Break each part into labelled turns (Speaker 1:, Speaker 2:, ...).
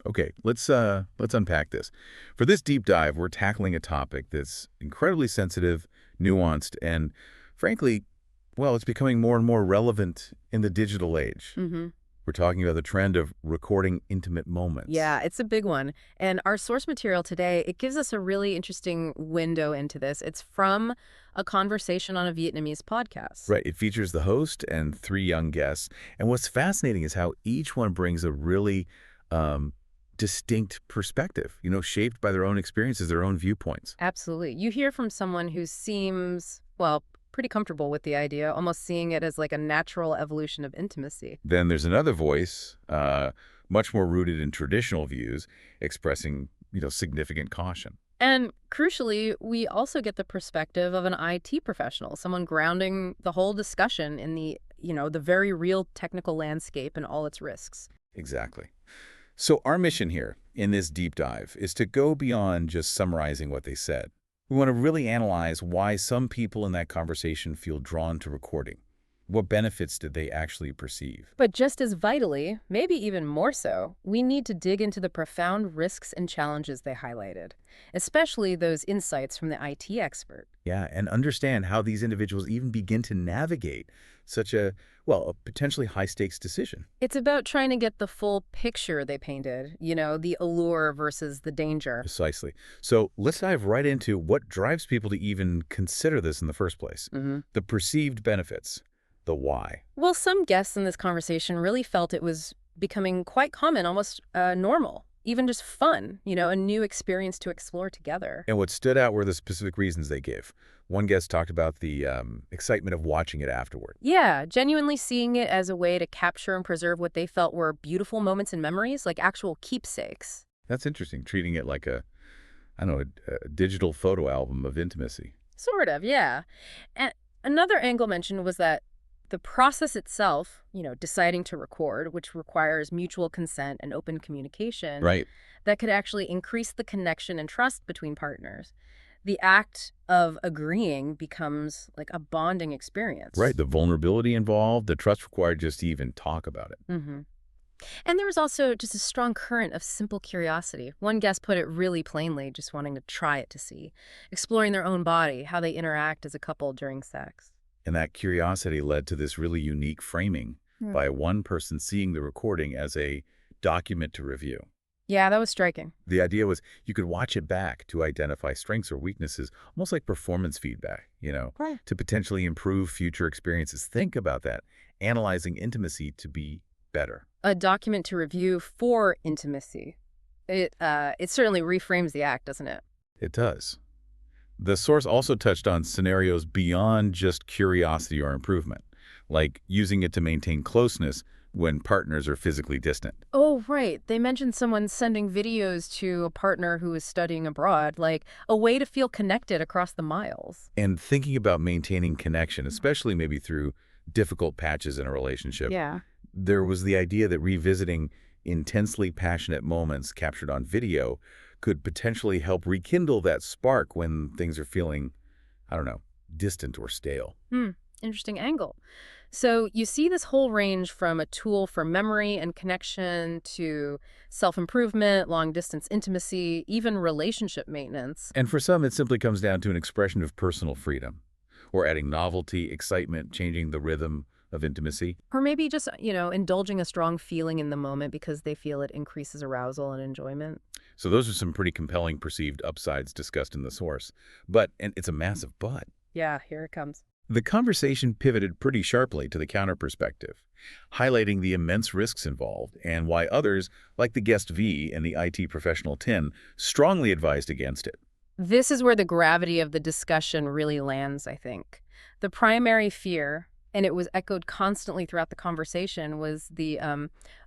Speaker 1: Okay, let's unpack this. For this deep dive, we're tackling a topic that's incredibly sensitive, nuanced, and frankly, well, it's becoming more and more relevant in the digital age.
Speaker 2: Mm-hmm.
Speaker 1: We're talking about the trend of recording intimate moments.
Speaker 2: Yeah, it's a big one. And our source material today, it gives us a really interesting window into this. It's from a conversation on a Vietnamese podcast.
Speaker 1: Right, it features the host and three young guests, and what's fascinating is how each one brings a really um, distinct perspective, shaped by their own experiences, their own viewpoints.
Speaker 2: Absolutely. You hear from someone who seems, well, pretty comfortable with the idea, almost seeing it as like a natural evolution of intimacy.
Speaker 1: Then there's another voice, much more rooted in traditional views, expressing, significant caution.
Speaker 2: And crucially, we also get the perspective of an IT professional, someone grounding the whole discussion in the very real technical landscape and all its risks.
Speaker 1: Exactly. So our mission here in this deep dive is to go beyond just summarizing what they said. We want to really analyze why some people in that conversation feel drawn to recording. What benefits did they actually perceive?
Speaker 2: But just as vitally, maybe even more so, we need to dig into the profound risks and challenges they highlighted, especially those insights from the IT expert.
Speaker 1: Yeah, and understand how these individuals even begin to navigate such a potentially high-stakes decision.
Speaker 2: It's about trying to get the full picture they painted, the allure versus the danger.
Speaker 1: Precisely. So let's dive right into what drives people to even consider this in the first place.
Speaker 2: Hmm.
Speaker 1: The perceived benefits, the why.
Speaker 2: Well, some guests in this conversation really felt it was becoming quite common, almost normal, even just fun, a new experience to explore together.
Speaker 1: And what stood out were the specific reasons they gave. One guest talked about the excitement of watching it afterward.
Speaker 2: Yeah, genuinely seeing it as a way to capture and preserve what they felt were beautiful moments and memories, like actual keepsakes.
Speaker 1: That's interesting, treating it like I don't know, a digital photo album of intimacy.
Speaker 2: Sort of, yeah. And another angle mentioned was that the process itself, deciding to record, which requires mutual consent and open communication,
Speaker 1: Right.
Speaker 2: that could actually increase the connection and trust between partners. The act of agreeing becomes like a bonding experience.
Speaker 1: Right. The vulnerability involved, the trust required just to even talk about it.
Speaker 2: Hmm. And there was also just a strong current of simple curiosity. One guest put it really plainly, just wanting to try it to see, exploring their own body, how they interact as a couple during sex.
Speaker 1: And that curiosity led to this really unique framing
Speaker 2: Hmm.
Speaker 1: by one person seeing the recording as a document to review.
Speaker 2: Yeah, that was striking.
Speaker 1: The idea was you could watch it back to identify strengths or weaknesses, almost like performance feedback,
Speaker 2: Right.
Speaker 1: to potentially improve future experiences. Think about that, analyzing intimacy to be better.
Speaker 2: A document to review for intimacy. It certainly reframes the act, doesn't it?
Speaker 1: It does. The source also touched on scenarios beyond just curiosity or improvement, like using it to maintain closeness when partners are physically distant.
Speaker 2: Oh, right. They mentioned someone sending videos to a partner who is studying abroad, like a way to feel connected across the miles.
Speaker 1: And thinking about maintaining connection, especially maybe through difficult patches in a relationship,
Speaker 2: Yeah.
Speaker 1: there was the idea that revisiting intensely passionate moments captured on video could potentially help rekindle that spark when things are feeling, I don't know, distant or stale.
Speaker 2: Hmm. Interesting angle. So you see this whole range from a tool for memory and connection to self-improvement, long-distance intimacy, even relationship maintenance.
Speaker 1: And for some, it simply comes down to an expression of personal freedom, or adding novelty, excitement, changing the rhythm of intimacy.
Speaker 2: Or maybe just, indulging a strong feeling in the moment because they feel it increases arousal and enjoyment.
Speaker 1: So those are some pretty compelling perceived upsides discussed in the source. And it's a massive but.
Speaker 2: Yeah, here it comes.
Speaker 1: The conversation pivoted pretty sharply to the counter perspective, highlighting the immense risks involved and why others, like the guest V and the IT professional Tin, strongly advised against it.
Speaker 2: This is where the gravity of the discussion really lands, I think. The primary fear, and it was echoed constantly throughout the conversation, was the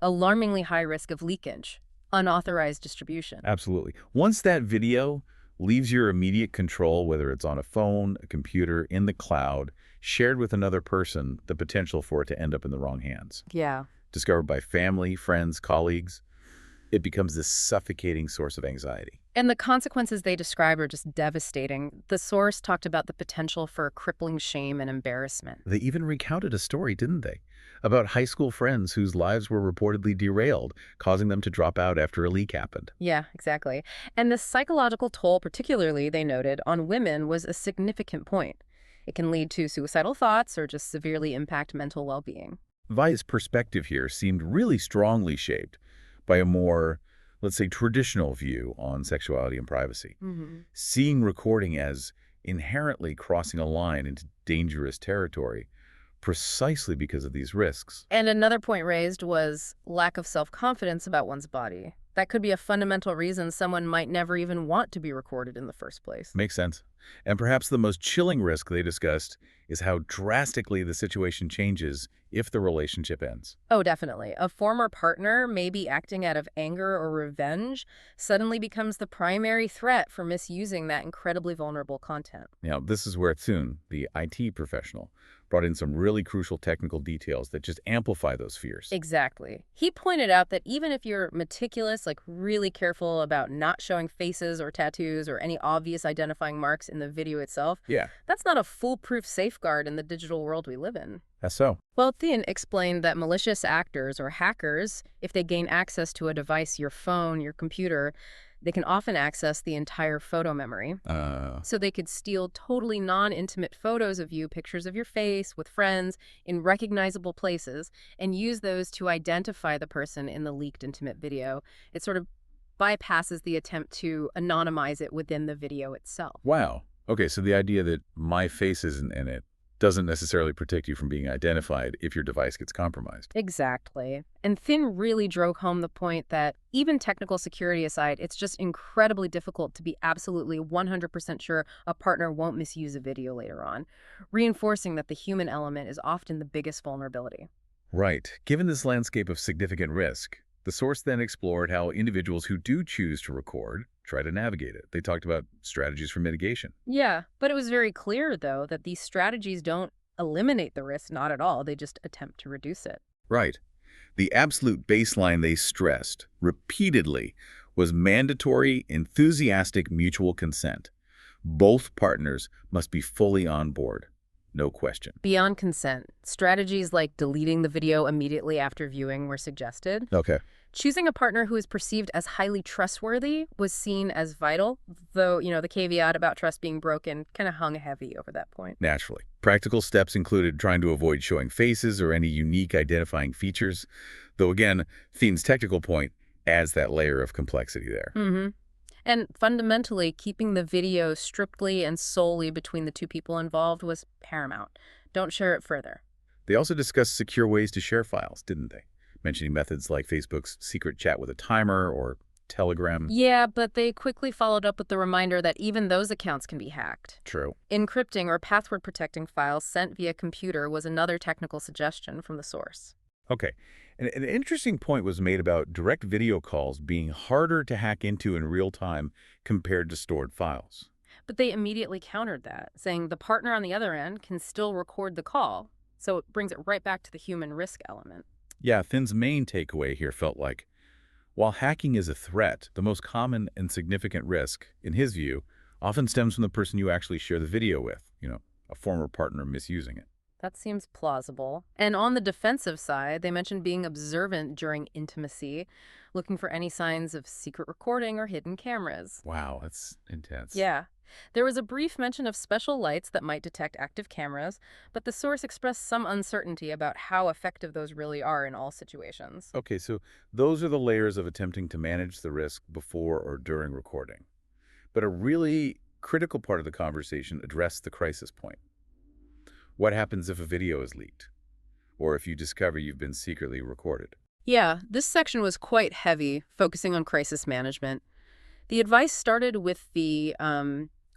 Speaker 2: alarmingly high risk of leakage, unauthorized distribution.
Speaker 1: Absolutely. Once that video leaves your immediate control, whether it's on a phone, a computer, in the cloud, shared with another person, the potential for it to end up in the wrong hands.
Speaker 2: Yeah.
Speaker 1: Discovered by family, friends, colleagues. It becomes this suffocating source of anxiety.
Speaker 2: And the consequences they describe are just devastating. The source talked about the potential for crippling shame and embarrassment.
Speaker 1: They even recounted a story, didn't they? About high school friends whose lives were reportedly derailed, causing them to drop out after a leak happened.
Speaker 2: Yeah, exactly. And the psychological toll, particularly, they noted, on women was a significant point. It can lead to suicidal thoughts or just severely impact mental well-being.
Speaker 1: Vi's perspective here seemed really strongly shaped by a more, let's say, traditional view on sexuality and privacy,
Speaker 2: Hmm.
Speaker 1: seeing recording as inherently crossing a line into dangerous territory precisely because of these risks.
Speaker 2: And another point raised was lack of self-confidence about one's body. That could be a fundamental reason someone might never even want to be recorded in the first place.
Speaker 1: Makes sense. And perhaps the most chilling risk they discussed is how drastically the situation changes if the relationship ends.
Speaker 2: Oh, definitely. A former partner, maybe acting out of anger or revenge, suddenly becomes the primary threat for misusing that incredibly vulnerable content.
Speaker 1: Now, this is where Thun, the IT professional, brought in some really crucial technical details that just amplify those fears.
Speaker 2: Exactly. He pointed out that even if you're meticulous, like really careful about not showing faces or tattoos or any obvious identifying marks in the video itself,
Speaker 1: Yeah,
Speaker 2: that's not a foolproof safeguard in the digital world we live in.
Speaker 1: that's so.
Speaker 2: Well, Thien explained that malicious actors or hackers, if they gain access to a device, your phone, your computer, they can often access the entire photo memory. So they could steal totally non-intimate photos of you, pictures of your face with friends in recognizable places, and use those to identify the person in the leaked intimate video. It sort of bypasses the attempt to anonymize it within the video itself.
Speaker 1: Wow. Okay, so the idea that my face isn't in it doesn't necessarily protect you from being identified if your device gets compromised.
Speaker 2: Exactly. And Thin really drove home the point that even technical security aside, it's just incredibly difficult to be absolutely 100% sure a partner won't misuse a video later on, reinforcing that the human element is often the biggest vulnerability.
Speaker 1: Right. Given this landscape of significant risk, the source then explored how individuals who do choose to record try to navigate it. They talked about strategies for mitigation.
Speaker 2: Yeah, but it was very clear, though, that these strategies don't eliminate the risk, not at all. They just attempt to reduce it.
Speaker 1: Right. The absolute baseline they stressed repeatedly was mandatory, enthusiastic mutual consent. Both partners must be fully on board. No question.
Speaker 2: Beyond consent, strategies like deleting the video immediately after viewing were suggested.
Speaker 1: Okay.
Speaker 2: Choosing a partner who is perceived as highly trustworthy was seen as vital, though, the caveat about trust being broken kind of hung heavy over that point.
Speaker 1: Naturally. Practical steps included trying to avoid showing faces or any unique identifying features, though again, Thien's technical point adds that layer of complexity there.
Speaker 2: Mm-hmm. And fundamentally, keeping the video strictly and solely between the two people involved was paramount. Don't share it further.
Speaker 1: They also discussed secure ways to share files, didn't they? Mentioning methods like Facebook's secret chat with a timer or Telegram.
Speaker 2: Yeah, but they quickly followed up with the reminder that even those accounts can be hacked.
Speaker 1: True.
Speaker 2: Encrypting or password protecting files sent via computer was another technical suggestion from the source.
Speaker 1: Okay. An interesting point was made about direct video calls being harder to hack into in real time compared to stored files.
Speaker 2: But they immediately countered that, saying the partner on the other end can still record the call. So it brings it right back to the human risk element.
Speaker 1: Yeah, Thien's main takeaway here felt like, while hacking is a threat, the most common and significant risk, in his view, often stems from the person you actually share the video with, a former partner misusing it.
Speaker 2: That seems plausible. And on the defensive side, they mentioned being observant during intimacy, looking for any signs of secret recording or hidden cameras.
Speaker 1: Wow, that's intense.
Speaker 2: Yeah. There was a brief mention of special lights that might detect active cameras, but the source expressed some uncertainty about how effective those really are in all situations.
Speaker 1: Okay, so those are the layers of attempting to manage the risk before or during recording. But a really critical part of the conversation addressed the crisis point. What happens if a video is leaked? Or if you discover you've been secretly recorded?
Speaker 2: Yeah, this section was quite heavy, focusing on crisis management. The advice started with the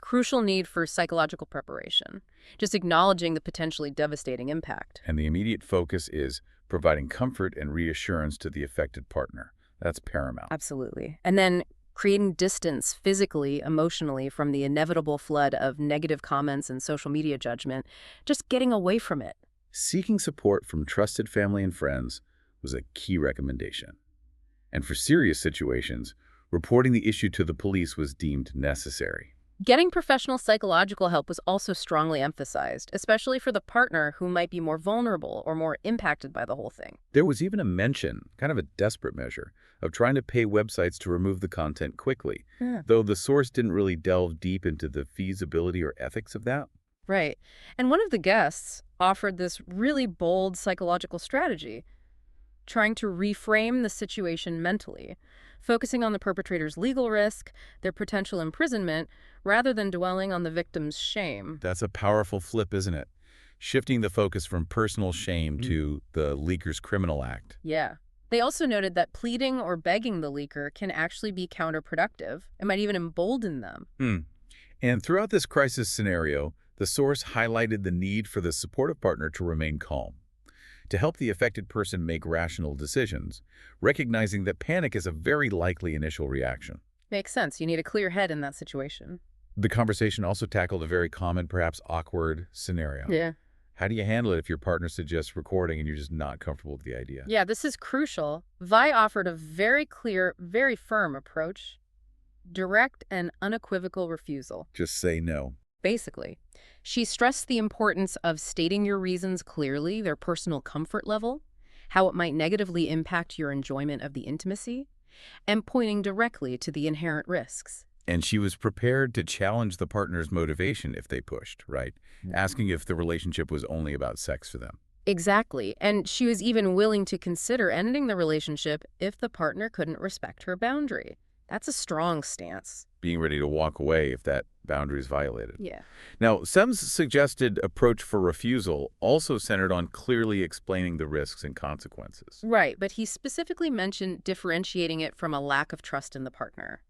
Speaker 2: crucial need for psychological preparation, just acknowledging the potentially devastating impact.
Speaker 1: And the immediate focus is providing comfort and reassurance to the affected partner. That's paramount.
Speaker 2: Absolutely. And then creating distance physically, emotionally from the inevitable flood of negative comments and social media judgment, just getting away from it.
Speaker 1: Seeking support from trusted family and friends was a key recommendation. And for serious situations, reporting the issue to the police was deemed necessary.
Speaker 2: Getting professional psychological help was also strongly emphasized, especially for the partner who might be more vulnerable or more impacted by the whole thing.
Speaker 1: There was even a mention, kind of a desperate measure, of trying to pay websites to remove the content quickly,
Speaker 2: Yeah.
Speaker 1: though the source didn't really delve deep into the feasibility or ethics of that.
Speaker 2: Right. And one of the guests offered this really bold psychological strategy, trying to reframe the situation mentally, focusing on the perpetrator's legal risk, their potential imprisonment, rather than dwelling on the victim's shame.
Speaker 1: That's a powerful flip, isn't it? Shifting the focus from personal shame to the leaker's criminal act.
Speaker 2: Yeah. They also noted that pleading or begging the leaker can actually be counterproductive. It might even embolden them.
Speaker 1: And throughout this crisis scenario, the source highlighted the need for the supportive partner to remain calm, to help the affected person make rational decisions, recognizing that panic is a very likely initial reaction.
Speaker 2: Makes sense. You need a clear head in that situation.
Speaker 1: The conversation also tackled a very common, perhaps awkward scenario.
Speaker 2: Yeah.
Speaker 1: How do you handle it if your partner suggests recording and you're just not comfortable with the idea?
Speaker 2: Yeah, this is crucial. Vi offered a very clear, very firm approach. Direct and unequivocal refusal.
Speaker 1: Just say no.
Speaker 2: Basically, she stressed the importance of stating your reasons clearly, their personal comfort level, how it might negatively impact your enjoyment of the intimacy, and pointing directly to the inherent risks.
Speaker 1: And she was prepared to challenge the partner's motivation if they pushed, right? Asking if the relationship was only about sex for them.
Speaker 2: Exactly, and she was even willing to consider ending the relationship if the partner couldn't respect her boundary. That's a strong stance.
Speaker 1: Being ready to walk away if that boundary is violated.
Speaker 2: Yeah.
Speaker 1: Now, Sem's suggested approach for refusal also centered on clearly explaining the risks and consequences.
Speaker 2: Right, but he specifically mentioned differentiating it from a lack of trust in the partner,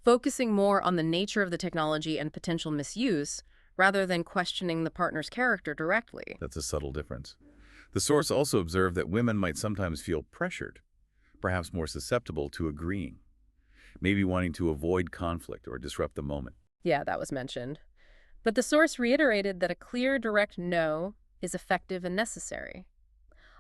Speaker 2: focusing more on the nature of the technology and potential misuse rather than questioning the partner's character directly.
Speaker 1: That's a subtle difference. The source also observed that women might sometimes feel pressured, perhaps more susceptible to agreeing, maybe wanting to avoid conflict or disrupt the moment.
Speaker 2: Yeah, that was mentioned. But the source reiterated that a clear, direct no is effective and necessary.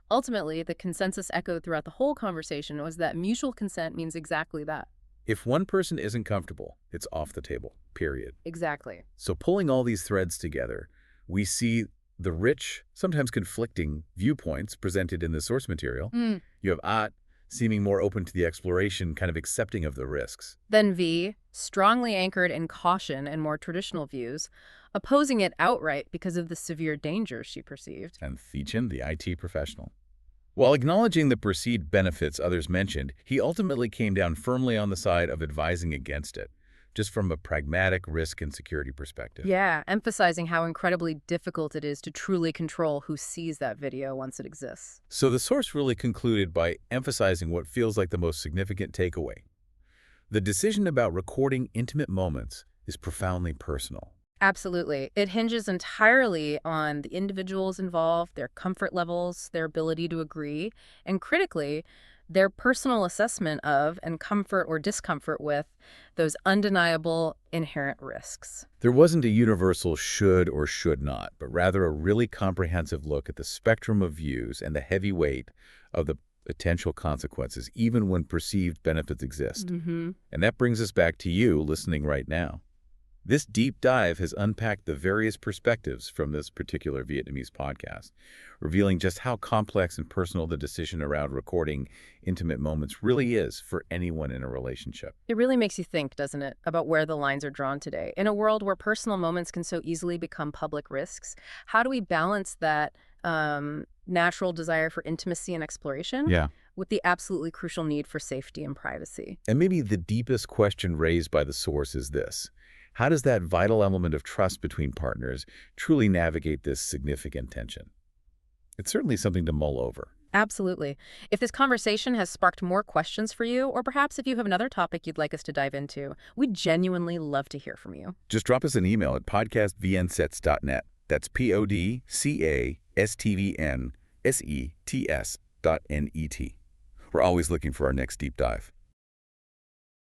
Speaker 2: Ultimately, the consensus echoed throughout the whole conversation was that mutual consent means exactly that.
Speaker 1: If one person isn't comfortable, it's off the table, period.
Speaker 2: Exactly.
Speaker 1: So pulling all these threads together, we see the rich, sometimes conflicting viewpoints presented in the source material. You have At seeming more open to the exploration, kind of accepting of the risks.
Speaker 2: Then V, strongly anchored in caution and more traditional views, opposing it outright because of the severe dangers she perceived.
Speaker 1: And Thiechen, the IT professional. While acknowledging the perceived benefits others mentioned, he ultimately came down firmly on the side of advising against it, just from a pragmatic risk and security perspective.
Speaker 2: Yeah, emphasizing how incredibly difficult it is to truly control who sees that video once it exists.
Speaker 1: So the source really concluded by emphasizing what feels like the most significant takeaway. The decision about recording intimate moments is profoundly personal.
Speaker 2: Absolutely. It hinges entirely on the individuals involved, their comfort levels, their ability to agree, and critically, their personal assessment of and comfort or discomfort with those undeniable inherent risks.
Speaker 1: There wasn't a universal should or should not, but rather a really comprehensive look at the spectrum of views and the heavy weight of the potential consequences, even when perceived benefits exist. And that brings us back to you listening right now. This deep dive has unpacked the various perspectives from this particular Vietnamese podcast, revealing just how complex and personal the decision around recording intimate moments really is for anyone in a relationship.
Speaker 2: It really makes you think, doesn't it, about where the lines are drawn today. In a world where personal moments can so easily become public risks, how do we balance that natural desire for intimacy and exploration with the absolutely crucial need for safety and privacy?
Speaker 1: And maybe the deepest question raised by the source is this. How does that vital element of trust between partners truly navigate this significant tension? It's certainly something to mull over.
Speaker 2: Absolutely. If this conversation has sparked more questions for you, or perhaps if you have another topic you'd like us to dive into, we'd genuinely love to hear from you.
Speaker 1: Just drop us an email at podcastvnsets.net. That's PODCASTVNSETS.net. We're always looking for our next deep dive.